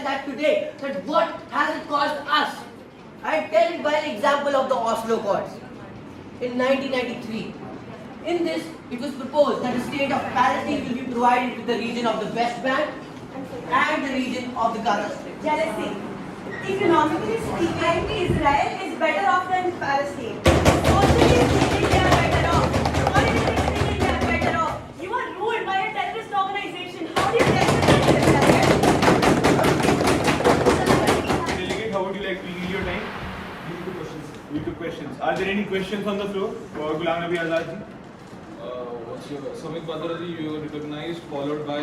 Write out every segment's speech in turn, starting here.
understand that today, that what has it caused us? I tell it by an example of the Oslo Accords in 1993. In this, it was proposed that the state of Palestine will be provided to the region of the West Bank and the region of the Gaza Strip. Jealousy. Economically speaking, Israel is better off than Palestine. Socially speaking, they are better off. Politically speaking, they are better off. You are ruled by a terrorist organization. How do you justify this? Delegate, how would you like to lead your time? We took questions. Are there any questions on the floor for Ghulam Nabi Azad ji? What's your Samit Badra ji, you are recognized, followed by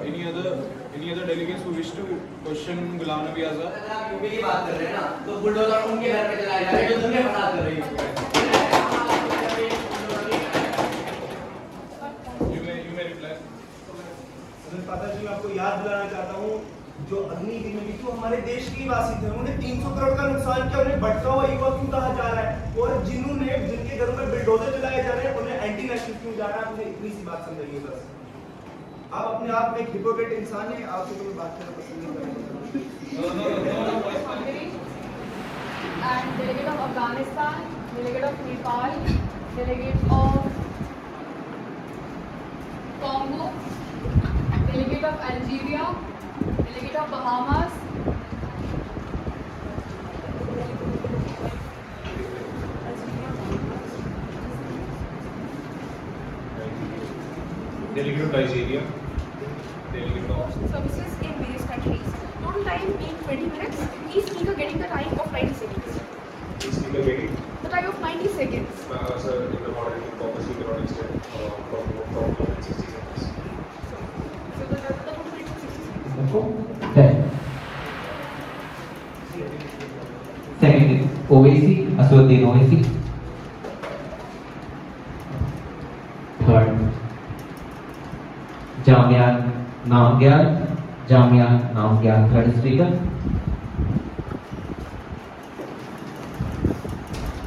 any other delegates who wish to question Ghulam Nabi Azad? अगर आप UP की बात कर रहे हैं ना, तो bulldozer उनके घर पे चलाया जा रहा है जो दुनिया फसाद कर रही है। You may reply. पाता जी, मैं आपको याद दिलाना चाहता हूँ, जो अग्नि गिरमिटी थी वो हमारे देश के ही वासी थे। उन्होंने 300 करोड़ का नुकसान किया, उन्हें भटका हुआ युवा क्यों कहा जा रहा है? और जिनके घरों में बुलडोजर चलाए जा रहे हैं उन्हें एंटी नेशनल क्यों जा रहा है? मुझे इतनी सी बात समझाइए बस। आप अपने आप में एक हिपोक्रेट इंसान हैं, आपसे कोई बात करना पसंद नहीं करेंगे। And delegate of Afghanistan, delegate of Nepal, delegate of Congo, delegate of Algeria, delegate of Bahamas, Delegate of Nigeria. Delegate of services in various countries. Total time being 20 minutes, each speaker getting the time of 90 seconds. Each speaker getting The time of 90 seconds. sir, in the moderating purpose, we cannot extend from 60 seconds. So the total time is 60 seconds. Second is Owaisi, Aswaddin Owaisi. Third, Jamian Namgyal, third speaker.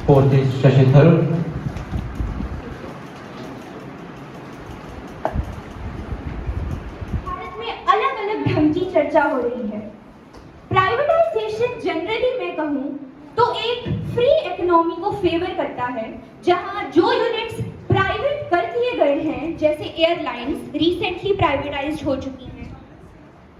Fourth is Shashi Tharoor. Bharat में अलग-अलग ढंग की चर्चा हो रही है। Privatisation generally मैं कहूँ तो एक फ्री इकोनॉमी को फेवर करता है, जहां जो यूनिट्स प्राइवेट कर दिए गए हैं, जैसे एयरलाइंस रिसेंटली प्राइवेटाइज्ड हो चुकी हैं,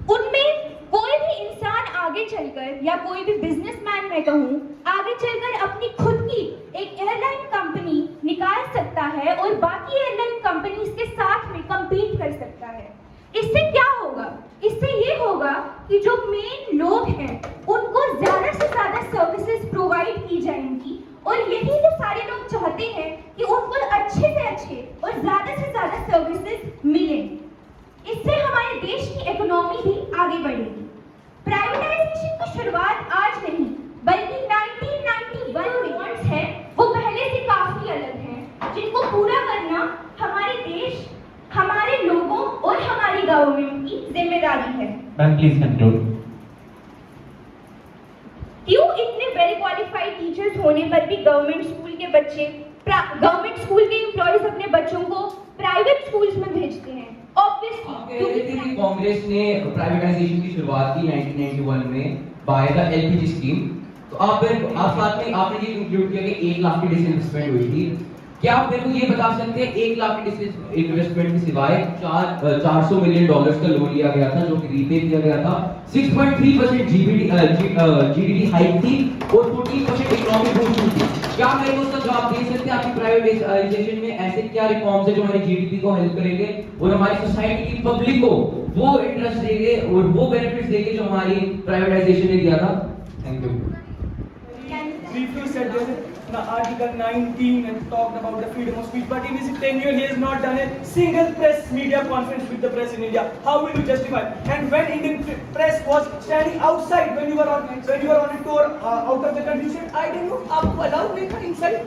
उनमें कोई भी इंसान आगे चलकर या कोई भी बिजनेसमैन मैं कहूँ आगे चलकर अपनी खुद की एक एयरलाइन कंपनी निकाल सकता है और बाकी एयरलाइन कंपनीज के साथ में compete कर सकता है। इससे क्या होगा? इससे ये होगा कि जो मेन लोग हैं उनको ज्यादा से ज्यादा सर्विसेज प्रोवाइड की जाएंगी और यही जो सारे लोग चाहते हैं कि उनको अच्छे से अच्छे और ज्यादा से ज्यादा सर्विसेज मिलें। इससे हमारे देश की इकोनॉमी भी आगे बढ़ेगी। प्राइवेटाइजेशन की शुरुआत आज नहीं बल्कि 1991 में है, वो पहले से काफी अलग है, जिनको पूरा करना हमारे देश, हमारे लोगों और हमारी गवर्नमेंट की जिम्मेदारी है। Ma'am, please conclude. क्यों इतने वेल क्वालिफाइड टीचर्स होने पर भी गवर्नमेंट स्कूल के एम्प्लॉयज अपने बच्चों को प्राइवेट स्कूल्स में भेजते हैं? ऑब्वियसली कांग्रेस ने प्राइवेटाइजेशन की शुरुआत की 1991 में बाय द एलपीजी स्कीम। तो आप साथ में आपने ये इंक्लूड किया कि 1 लाख की डिसइन्वेस्टमेंट हुई थी। क्या आप मेरे को ये बता सकते हैं 1 लाख की इन्वेस्टमेंट के सिवाय 400 मिलियन डॉलर्स का लोन लिया गया था जो कि रीपे किया गया था, 6.3% जीडीपी हाइक थी और 14% इकोनॉमिक बूस्ट थी। क्या मेरे को उसका जवाब दे सकते हैं? आपकी प्राइवेटाइजेशन में ऐसे क्या रिफॉर्म्स है जो हमारी जीडीपी को हेल्प करेंगे और हमारी सोसाइटी की पब्लिक को वो इंटरेस्ट देंगे और वो बेनिफिट्स देंगे जो हमारी प्राइवेटाइजेशन ने दिया था? Thank you. Briefly said there in Article 19 and talked about the freedom of speech, but in his tenure he has not done a single press media conference with the press in India. How will you justify? And when Indian press was standing outside, when you were on a tour out of the country, you said, I don't know, आपको allow नहीं था inside.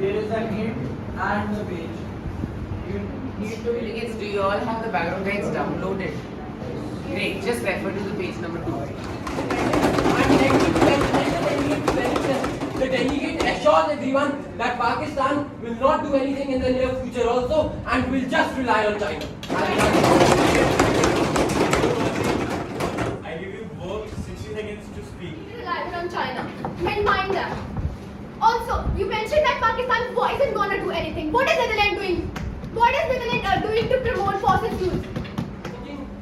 There is a hint and the page. You need to delegates. Do you all have the background guides downloaded? Great. Just refer to the page number 2. The delegate assures everyone that Pakistan will not do anything in the near future also, and will just rely on China. I give you both 60 seconds to speak. Relied on China. Men mind that. Also, you mentioned that Pakistan isn't gonna do anything. What is Netherlands doing? What is Netherlands doing to promote fossil fuels?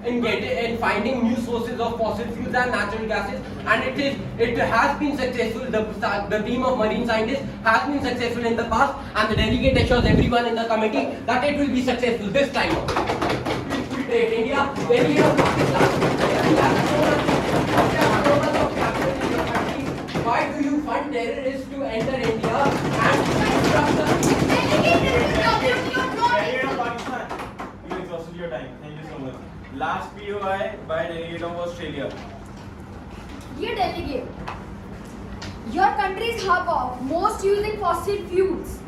In finding new sources of fossil fuels and natural gases, and it has been successful. The team of marine scientists has been successful in the past, and the delegate assures everyone in the committee that it will be successful this time. We take India, Delhi, and Pakistan. Why do you fund terrorists to enter India and disrupt the? Delegate of Pakistan, you exhausted your time. Thank you so much. Last POI by delegate of Australia. Dear delegate, your country's hub of most using fossil fuels.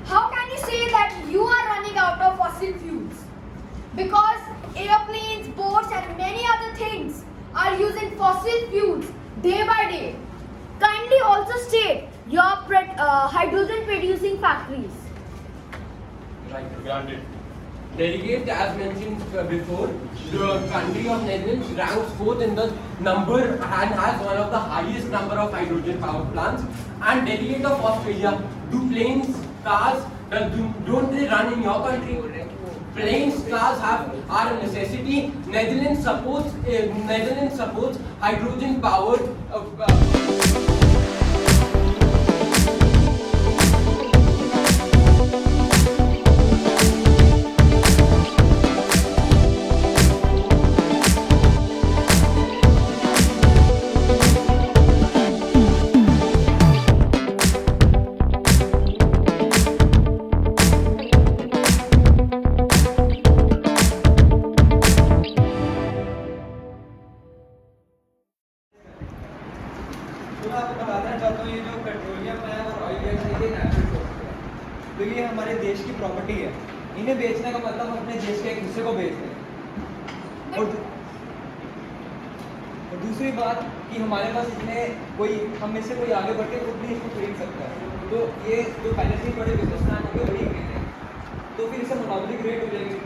How can you say that you are running out of fossil fuels? Because airplanes, boats and many other things are using fossil fuels day by day. Kindly also state your hydrogen producing factories. Right. Granted. Delegate, as mentioned before, the country of Netherlands ranks fourth in the number and has one of the highest number of hydrogen power plants. And delegate of Australia, do planes, cars, don't they run in your country? Planes, cars are a necessity. Netherlands supports hydrogen powered. तो मैं आपको बताना चाहता हूँ ये जो petroleum है और ऑयल गैस है ये नेचुरल सोर्स है, तो ये हमारे देश की प्रॉपर्टी है। इन्हें बेचने का मतलब हम अपने देश के एक हिस्से को बेच रहे हैं। और दूसरी बात कि हमारे पास इतने हम में से कोई आगे बढ़ के खुद भी इसको खरीद सकता है, तो ये जो पहले से ही बड़े बिजनेसमैन होंगे वही खरीद हैं, तो फिर इसे मोनोपोली क्रिएट हो जाएगी।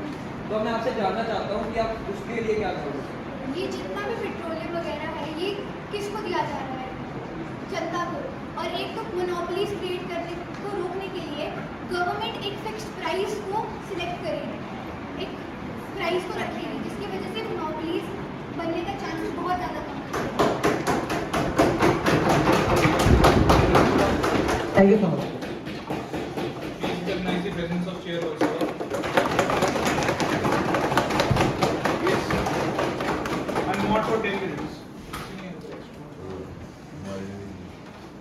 तो मैं आपसे जानना चाहता हूँ कि आप उसके लिए क्या करोगे? ये जितना भी पेट्रोलियम वगैरह है ये किसको दिया जा रहा है? जनता को। और एक तो मोनोपोलीज क्रिएट करने को रोकने के लिए गवर्नमेंट एक फिक्स्ड प्राइस को सिलेक्ट करेगी, एक प्राइस को रखेगी, जिसकी वजह से मोनोपोलीज बनने का चांसेस बहुत ज़्यादा कम है। Thank you so much. Please recognize the presence of chair also. Yes. And more for 10 minutes.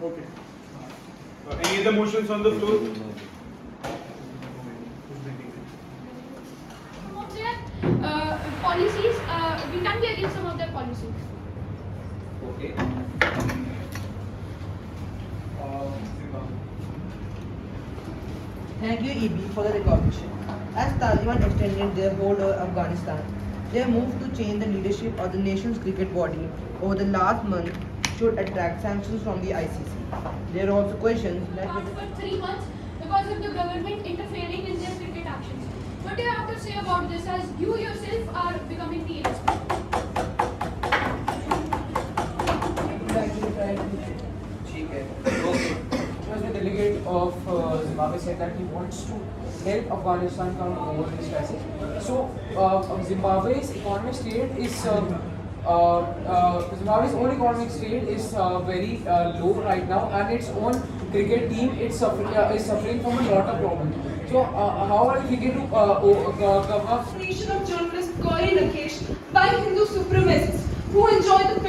Okay. Any other motions on the floor? Some of their policies, we can be against some of their policies. Okay. Thank you, EB, for the recognition. As Taliban extended their hold over Afghanistan, their move to change the leadership of the nation's cricket body over the last month should attract sanctions from the ICC. There are also questions like For 3 months because of the government interfering in their cricket actions. What do you have to say about this as you yourself are becoming the expert? The delegate of Zimbabwe said that he wants to help Afghanistan come over this crisis. So Zimbabwe's economic state is Zimbabwe's own economic state is very low right now, and its own cricket team is suffering from a lot of problems. So how are we going to come up? Nation of journalist Gauri Rakesh by Hindu supremacists who enjoy the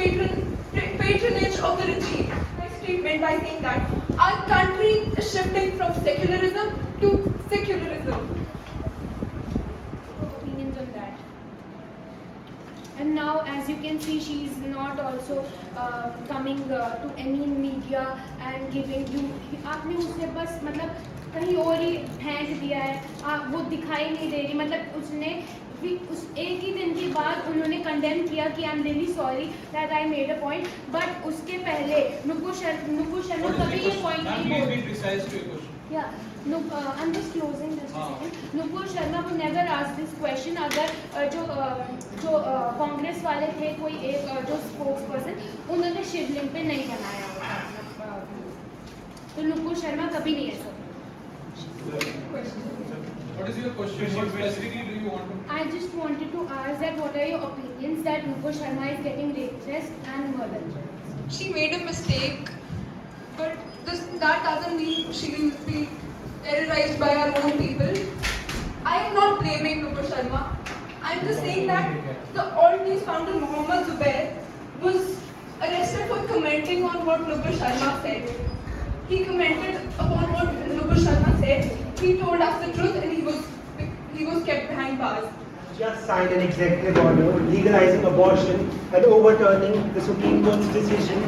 patronage of the regime. My statement by saying that our country is shifting from secularism to secularism. Opinions on that. And now, as you can see, she is not also coming to any media and giving you. आपने उसे बस मतलब कहीं और ही फेंक दिया है, वो दिखाई नहीं दे रही, मतलब उसने उस एक ही दिन के बाद उन्होंने कंडेम किया कि I am really sorry that I made a point, but उसके पहले नुपुर शर्मा कभी ये पॉइंट नहीं बोली। Yeah, no, I'm just closing this a second. Nupur Sharma would never ask this question अगर जो कांग्रेस वाले थे कोई एक जो स्पोक्स पर्सन उन्होंने शिवलिंग पे नहीं बनाया होता तो नुपुर शर्मा कभी नहीं ऐसा What is your question? What specifically do you want to? I just wanted to ask that what are your opinions that Nupur Sharma is getting raped and murdered? She made a mistake, but that doesn't mean she will be terrorized by our own people. I am not blaming Nupur Sharma. I am just saying that the Alt News founder Mohammed Zubair was arrested for commenting on what Nupur Sharma said. He commented upon what Nupur Sharma said. He told us the truth, and he was kept behind bars. Just signed an executive order legalizing abortion and overturning the Supreme Court's decision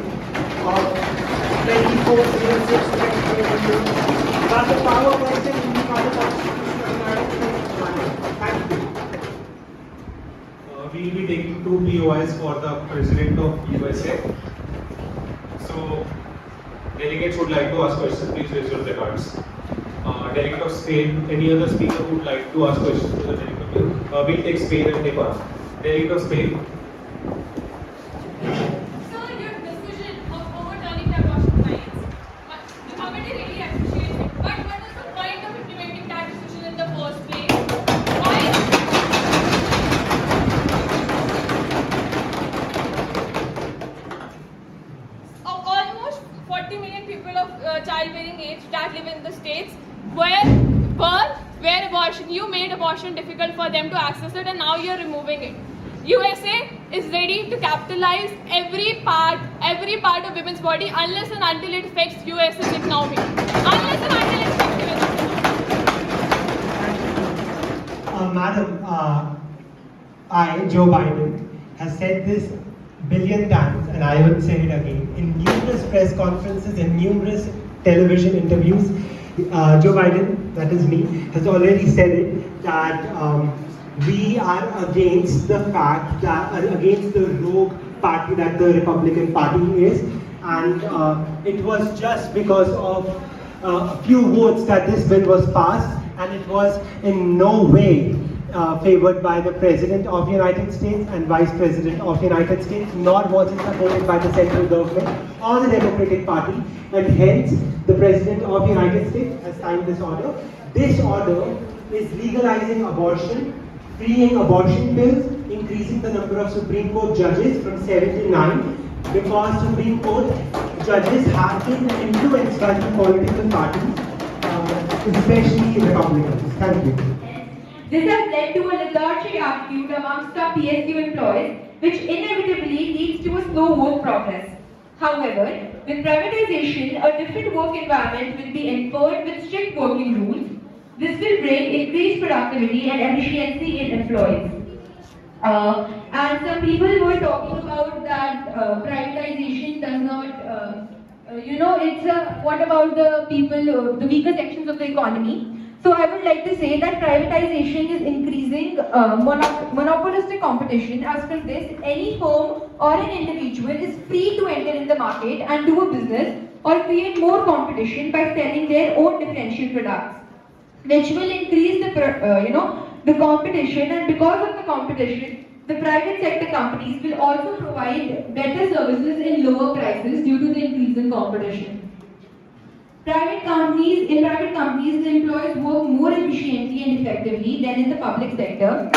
of 2406/2022. But the power question in the Constitution. Thank you. We will be taking 2 POIs for the President of USA. So, delegates would like to ask questions, please raise your cards. Delegate of Spain, any other speaker who would like to ask questions to the delegate? We'll take Spain and Nepal. Delegate of Spain. Sir, your decision of overturning the abortion rights, the committee really appreciates it. But what is the point of implementing that decision in the first place? Why? Almost 40 million people of childbearing age that live in the states where abortion, you made abortion difficult for them to access it, and now you're removing it. USA is ready to capitalize every part of women's body unless and until it affects US's economy. Unless and until it affects US's economy. Madam, Joe Biden, has said this billion times, and I would say it again, in numerous press conferences and numerous television interviews. Joe Biden, that is me, has already said it, that we are against the fact that, against the rogue party that the Republican Party is, and it was just because of a few votes that this bill was passed, and it was in no way favored by the President of the United States and Vice President of the United States, nor was it supported by the central government or the Democratic Party, and hence the President of the United States has signed this order. This order is legalizing abortion, freeing abortion pills, increasing the number of Supreme Court judges from 7 to 9, because Supreme Court judges have been influenced by the political parties, especially Republicans. Thank you. This has led to a lethargic attitude amongst our PSU employees, which inevitably leads to a slow work progress. However, with privatization, a different work environment will be enforced with strict working rules. This will bring increased productivity and efficiency in employees. And some people were talking about that privatization does not, what about the people, the weaker sections of the economy? So I would like to say that privatization is increasing monopolistic competition. As from this, any firm or an individual is free to enter in the market and do a business or create more competition by selling their own differential products, which will increase the competition. And because of the competition, the private sector companies will also provide better services in lower prices due to the increase in competition. In private companies, the employees work more efficiently and effectively than in the public sector.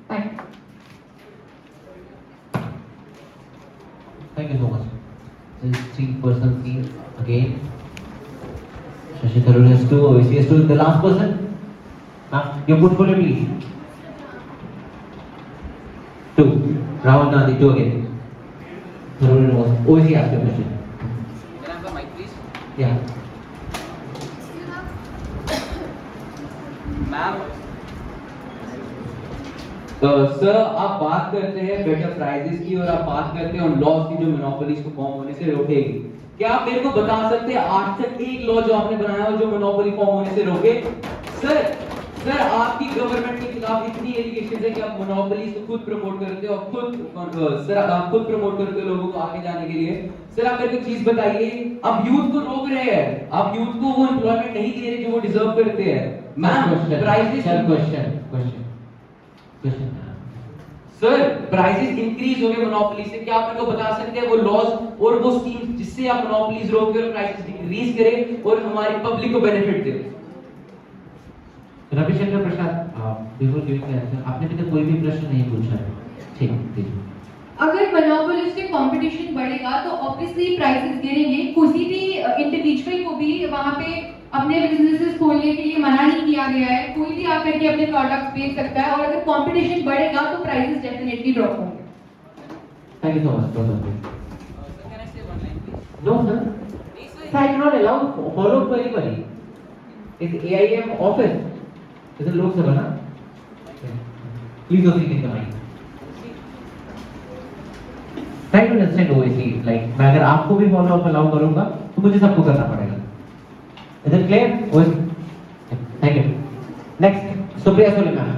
Thank you. Thank you so much. This 3-person team again. Shashi Tharoor has 2, OVC has 2. The last person? Your portfolio, please. 2. Rahul Gandhi, 2 again. Tharoor was. OVC asked a question. Can I have the mic, please? Yeah. Ma'am. Sir आप बात करते हैं better prices की और आप बात करते हैं उन लॉज की जो मोनोपोलीज को फॉर्म होने से रोकेगी। क्या आप मेरे को बता सकते हैं आज तक एक लॉ जो आपने बनाया हो जो मोनोपोली फॉर्म होने से रोके? सर सर आपकी गवर्नमेंट के खिलाफ इतनी एलिगेशंस है कि आप मोनोपोलीज को खुद प्रमोट करते हो और खुद सर आप खुद प्रमोट करते हो लोगों को आगे जाने के लिए। सर आप मेरे को चीज बताइए, आप यूथ को रोक रहे हैं, आप यूथ को वो एम्प्लॉयमेंट नहीं दे रहे जो वो डिजर्व करते हैं। सर प्राइसेस इंक्रीज हो गए मोनोपोली से, क्या आप मेरे को बता सकते हैं वो लॉज और वो स्कीम जिससे आप मोनोपोलीज रोक के और प्राइसेस इंक्रीज करें और हमारी पब्लिक को बेनिफिट दे? रविशंकर प्रसाद, बिल्कुल गिविंग आंसर। आपने अभी तक कोई भी प्रश्न नहीं पूछा है। ठीक ठीक। अगर मोनोपोलिस्टिक कंपटीशन बढ़ेगा तो ऑब्वियसली प्राइसेस गिरेंगे। किसी भी इंडिविजुअल को भी वहाँ पे अपने बिजनेसेस खोलने के लिए मना नहीं किया गया है, कोई भी आकर के अपने प्रोडक्ट्स बेच सकता है और अगर कंपटीशन बढ़ेगा तो प्राइसेस डेफिनेटली ड्रॉप होंगे। Thank you so much, both of you. No, sir. Sir, I cannot allow follow up to anybody. It's AIM office. It's a Lok Sabha, na? Please don't think in the mind. Try to understand OAC. Like, मैं अगर आपको भी follow up allow करूँगा, तो मुझे सबको करना पड़ेगा. Is it clear? OAC. Thank you. Next, Supriya Suleiman.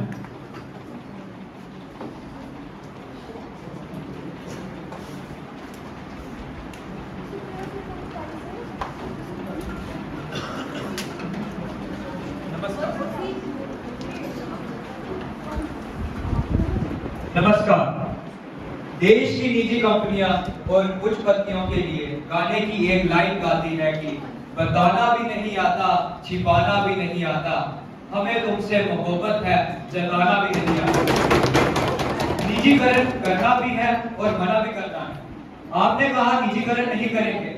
नमस्कार। देश की निजी कंपनियां और उच्चपतियों के लिए गाने की एक लाइन गाती है कि बताना भी नहीं आता, छिपाना भी नहीं आता, हमें तुमसे मोहब्बत है, जताना भी नहीं आता। निजीकरण करना भी है और मना भी करना है। आपने कहा निजीकरण नहीं करेंगे।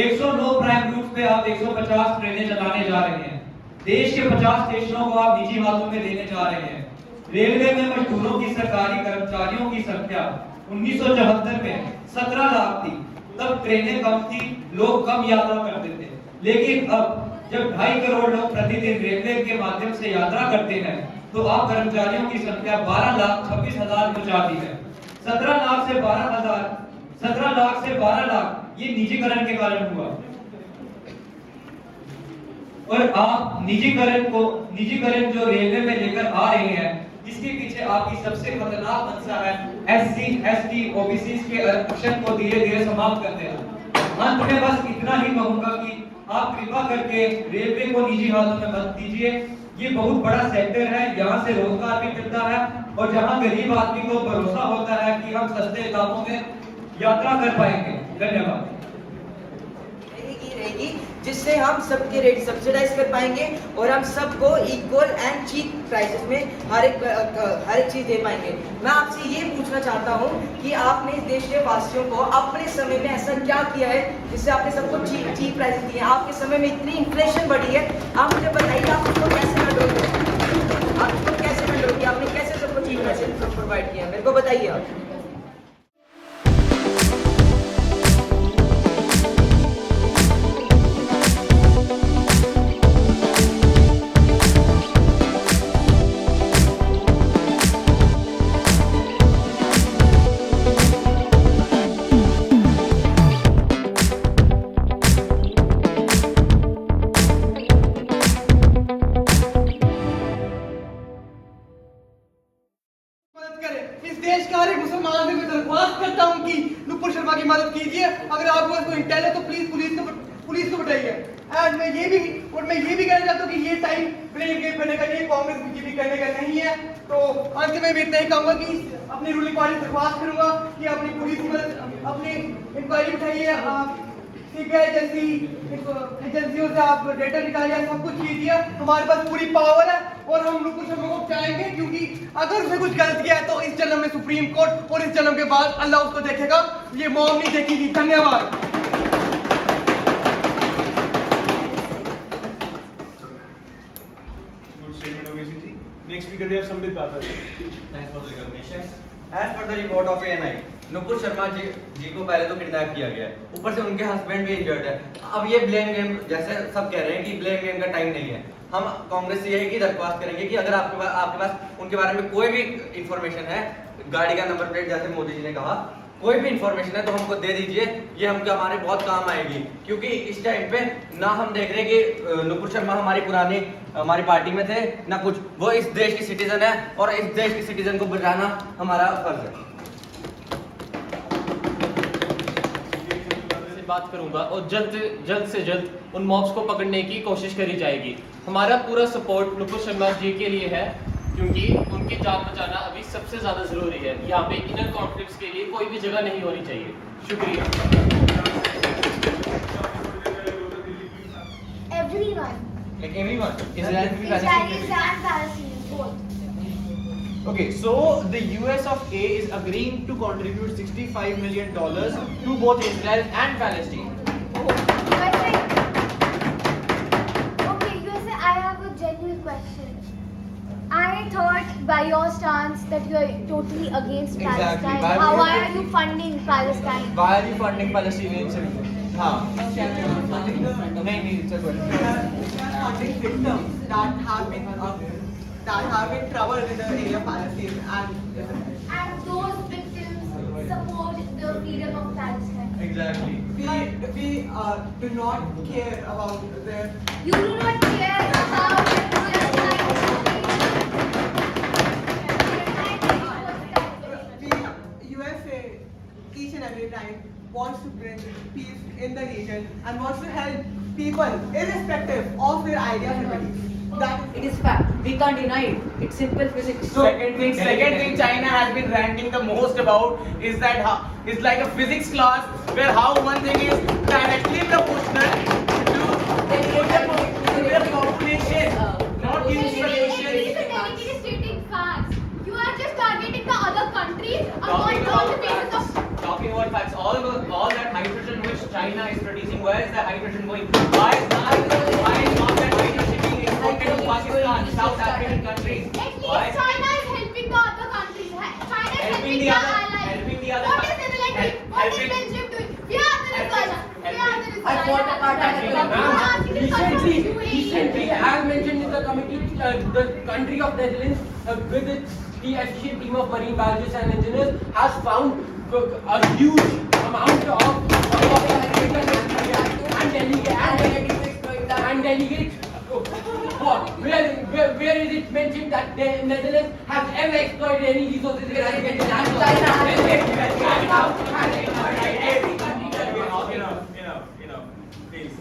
109 प्राइम रूट पे आप 150 ट्रेनें चलाने जा रहे हैं। देश के 50 स्टेशनों को आप निजी हाथों में देने जा रहे हैं। रेलवे में मजदूरों की सरकारी कर्मचारियों की संख्या 1974 में 17 लाख थी। तब ट्रेनें कम थी, लोग कम यात्रा करते थे। लेकिन अब जब 2.5 करोड़ लोग प्रतिदिन रेलवे के माध्यम से यात्रा करते हैं, तो आप कर्मचारियों की संख्या 12,26,000 पहुंचा दी है। 17 लाख से 12 लाख ये निजीकरण के कारण हुआ। और आप निजीकरण जो रेलवे में लेकर आ रहे हैं, इसके पीछे आपकी सबसे खतरनाक मंशा है SC, ST, OBC के आरक्षण को धीरे धीरे समाप्त कर देना। अंत में बस इतना ही कहूंगा कि आप कृपा करके रेलवे को निजी हाथों में मत दीजिए। ये बहुत बड़ा सेक्टर है, यहाँ से रोजगार भी मिलता है और जहाँ गरीब आदमी को भरोसा होता है कि हम सस्ते दामों में यात्रा कर पाएंगे। धन्यवाद। जिससे हम सबके रेट सब्सिडाइज कर पाएंगे और हम सबको इक्वल एंड चीप प्राइसेस में हर एक चीज दे पाएंगे। मैं आपसे ये पूछना चाहता हूँ कि आपने इस देश के वासियों को अपने समय में ऐसा क्या किया है जिससे आपने सबको चीप प्राइसेस दिए हैं? आपके समय में इतनी इन्फ्लेशन बढ़ी है, आप मुझे बताइए आप उसको कैसे कंट्रोल किया? आप उसको कैसे कंट्रोल किया? आपने कैसे सबको चीप प्राइसेस प्रोवाइड किया? मेरे को बताइए आप। इस देश का हर एक मुसलमान से मैं दरख्वास्त करता हूँ कि नुपुर शर्मा की मदद कीजिए। अगर आपको इसको इंटेल है तो प्लीज पुलिस को बताइए। एंड मैं ये भी कहना चाहता हूँ कि ये टाइम ब्लेम गेम करने का, ये कांग्रेस बीजेपी करने का नहीं है। तो अंत में मैं इतना ही कहूँगा कि अपनी रूलिंग पार्टी से दरख्वास्त करूँगा कि अपनी पुलिस की मदद, अपनी इंक्वायरी उठाइए, सीबीआई जैसी एजेंसियों से आप डेटा निकालिए, सब कुछ कीजिए। हमारे पास पूरी पावर है और हम नुपुर शर्मा को चाहेंगे, क्योंकि अगर उसने कुछ गलत किया है तो इस जन्म में सुप्रीम कोर्ट और इस जन्म के बाद अल्लाह उसको देखेगा, ये मौम नहीं देखेगी। धन्यवाद। Next speaker we have Sambit Bata. Thanks for the recognition. As per the report of ANI, Nupur Sharma ji को पहले तो किडनैप किया गया है, ऊपर से उनके हस्बैंड भी इंजर्ड है। अब ये ब्लेम गेम, जैसे सब कह रहे हैं कि ब्लेम गेम का टाइम नहीं है। हम कांग्रेस से यही की दरख्वास्त करेंगे कि अगर आपके पास उनके बारे में कोई भी इंफॉर्मेशन है, गाड़ी का नंबर प्लेट जैसे मोदी जी ने कहा, कोई भी इंफॉर्मेशन है तो हमको दे दीजिए, ये हमको हमारे बहुत काम आएगी। क्योंकि इस टाइम पे ना हम देख रहे कि नुपुर शर्मा हमारी पार्टी में थे ना कुछ, वो इस देश की सिटीजन है और इस देश की सिटीजन को बचाना हमारा फर्ज है। बात करूंगा और जल्द से जल्द उन मॉब्स को पकड़ने की कोशिश करी जाएगी। हमारा पूरा सपोर्ट नुपुर शर्मा जी के लिए है, क्योंकि उनकी जान बचाना अभी सबसे ज़्यादा ज़रूरी है। यहाँ पे इनर कॉन्फ्लिक्ट्स के लिए कोई भी जगह नहीं होनी चाहिए। शुक्रिया। Everyone. Like everyone. Israelis and Palestinians both. Okay, so the US of A is agreeing to contribute $65 million to both Israel and Palestine. Okay, USA, I have a genuine question. I thought by your stance that you are totally against Exactly. Palestine. How are you funding Palestine? Why are you funding Palestinians? हाँ. नहीं, it's a question. Funding victims that have been trouble in the area of Palestine And those victims support the freedom of Palestine. Exactly. we do not care about their. You do not care about USA each and every time wants to bring peace in the region and wants to help people irrespective of their ideas and beliefs. That It is fact. We can't deny it. It's simple physics. Second thing China has been ranting the most about is that it's like a physics class where how one thing is directly proportional to the population, not giving solutions. Stating facts. You are just targeting the other countries on the basis of. Talking about facts, all that hydrogen which China is producing, where is the hydrogen going? Why is not that hydrogen being exported to Pakistan, South African countries? At Why? least China is helping the other countries. China is helping the the other- allies. helping the other What is countries. Netherlands doing? What is Helping- Belgium doing? We are the result. We are the result. I fought a part Recently, as mentioned in the committee, the country of Netherlands, with the efficient team of marine biologists and engineers, has found a huge amount of and delegate. Where is it mentioned that the Netherlands has ever exploited any resources? Enough. Please.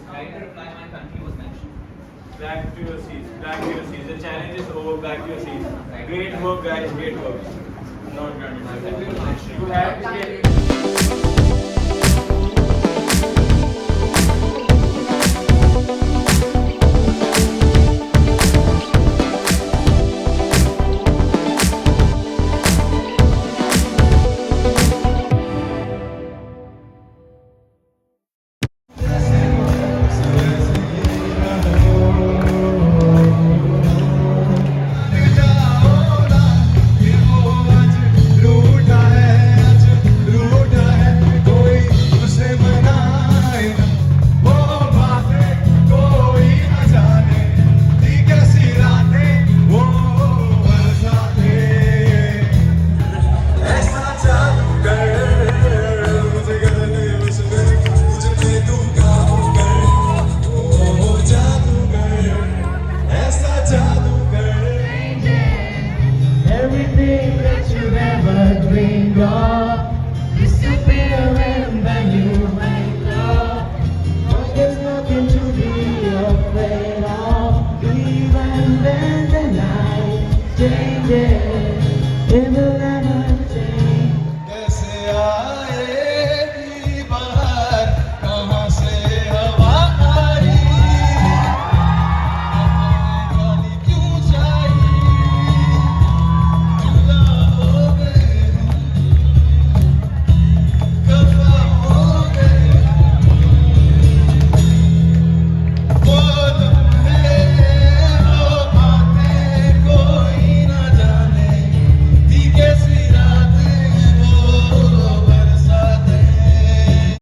Back to your seats. The challenge is over. Back to your seats. Great work, guys. Great work. Not granted. You have to get